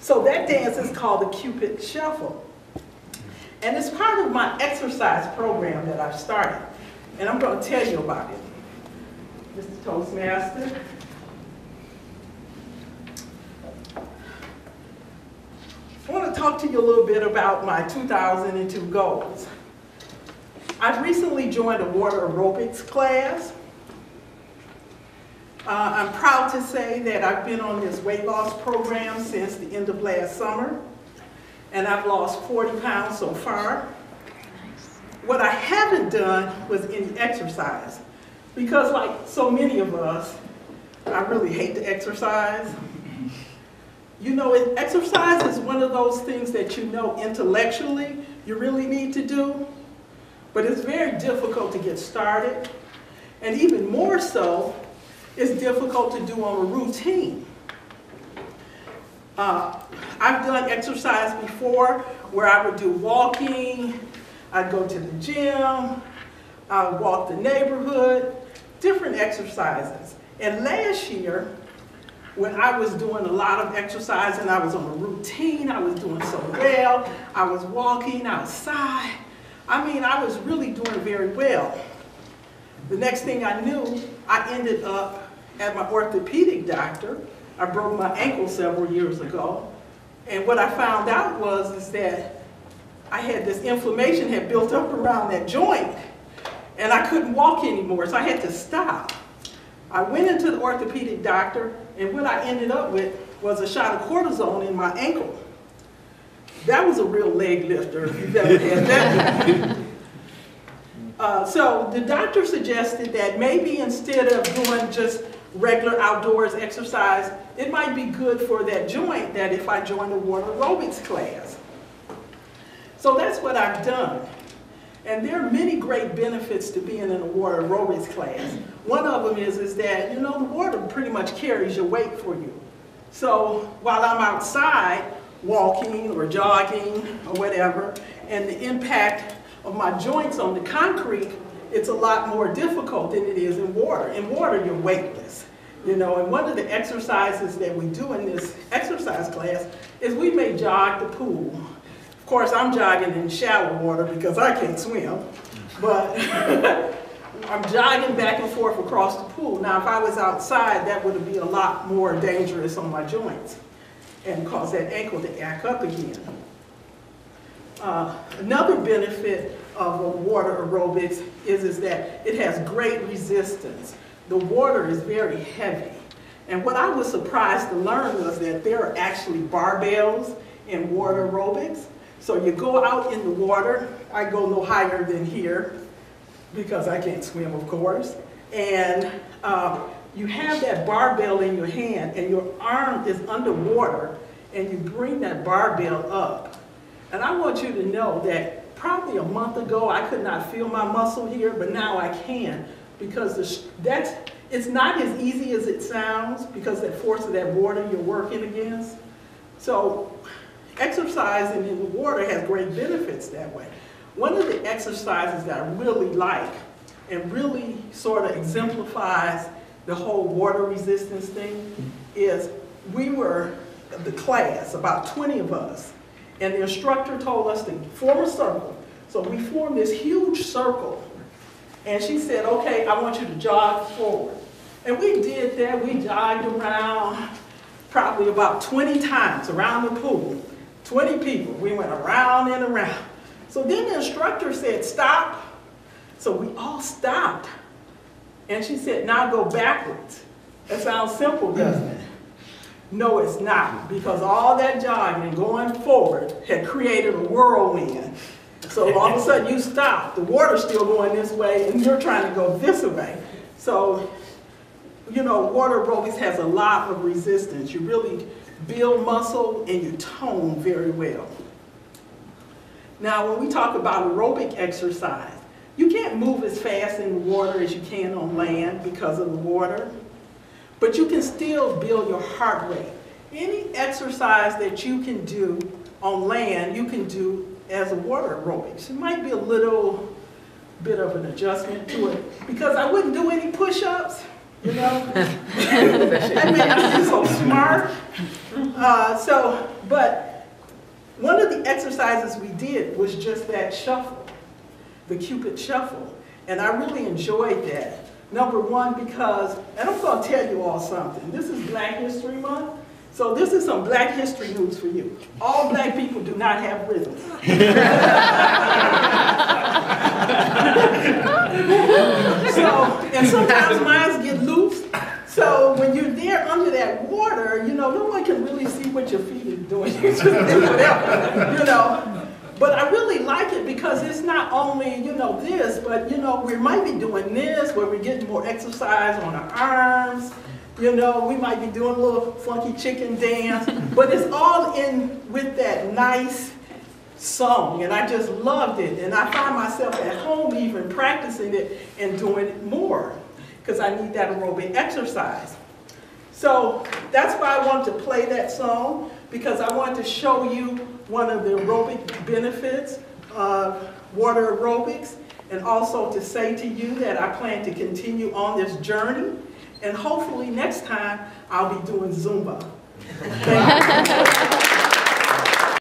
So that dance is called the Cupid Shuffle. And it's part of my exercise program that I've started. And I'm going to tell you about it. Mr. Toastmaster. I want to talk to you a little bit about my 2002 goals. I've recently joined a water aerobics class. I'm proud to say that I've been on this weight loss program since the end of last summer, and I've lost 40 pounds so far. What I haven't done was any exercise, because like so many of us, I really hate to exercise. You know, exercise is one of those things that you know intellectually you really need to do, but it's very difficult to get started, and even more so, it's difficult to do on a routine. I've done exercise before where I would do walking, I'd go to the gym, I'd walk the neighborhood, different exercises. And last year, when I was doing a lot of exercise and I was on a routine, I was doing so well, I was walking outside. I mean, I was really doing very well. The next thing I knew, I ended up at my orthopedic doctor. I broke my ankle several years ago. And what I found out is that I had this inflammation had built up around that joint and I couldn't walk anymore, so I had to stop. I went into the orthopedic doctor and what I ended up with was a shot of cortisone in my ankle. That was a real leg lifter if you've ever had that. So the doctor suggested that maybe instead of doing just regular outdoors exercise, it might be good for that joint that if I join the water aerobics class. So that's what I've done. And there are many great benefits to being in a water aerobics class. One of them is that, you know, the water pretty much carries your weight for you. So while I'm outside walking or jogging or whatever, and the impact of my joints on the concrete, it's a lot more difficult than it is in water. In water, you're weightless. You know, and one of the exercises that we do in this exercise class is we may jog the pool. Of course, I'm jogging in shallow water because I can't swim, but I'm jogging back and forth across the pool. Now, if I was outside, that would be a lot more dangerous on my joints and cause that ankle to act up again. Another benefit of water aerobics is that it has great resistance. The water is very heavy. And what I was surprised to learn was that there are actually barbells in water aerobics. So you go out in the water. I go no higher than here because I can't swim, of course. And you have that barbell in your hand and your arm is underwater and you bring that barbell up. And I want you to know that probably a month ago I could not feel my muscle here, but now I can, because it's not as easy as it sounds because that force of that water you're working against. So exercising in the water has great benefits that way. One of the exercises that I really like and really sort of exemplifies the whole water resistance thing is we were the class, about 20 of us, and the instructor told us to form a circle. So we formed this huge circle. And she said, okay, I want you to jog forward. And we did that. We jogged around probably about 20 times around the pool. 20 people. We went around and around. So then the instructor said, stop. So we all stopped. And she said, now go backwards. That sounds simple, doesn't it? No, it's not, because all that jogging and going forward had created a whirlwind. So all of a sudden you stop, the water's still going this way and you're trying to go this way. So, you know, water aerobics has a lot of resistance. You really build muscle and you tone very well. Now, when we talk about aerobic exercise, you can't can't move as fast in the water as you can on land because of the water, but you can still build your heart rate. Any exercise that you can do on land, you can do as a water aerobics. It might be a little bit of an adjustment to it, because I wouldn't do any push-ups, you know. I mean, I'm so smart. But one of the exercises we did was just that shuffle, the Cupid shuffle, and I really enjoyed that. Number one, because, and I'm going to tell you all something. This is Black History Month, so this is some Black history news for you. All Black people do not have rhythm. And sometimes minds get loose. So when you're there under that water, you know, no one can really see what your feet are doing. You just do whatever, you know. But I really like it because it's not only, you know, this, but, you know, we might be doing this where we're getting more exercise on our arms. You know, we might be doing a little funky chicken dance, but it's all in with that nice song, and I just loved it. And I find myself at home even practicing it and doing it more because I need that aerobic exercise. So that's why I wanted to play that song, because I wanted to show you one of the aerobic benefits of water aerobics, and also to say to you that I plan to continue on this journey, and hopefully next time I'll be doing Zumba. Thank you.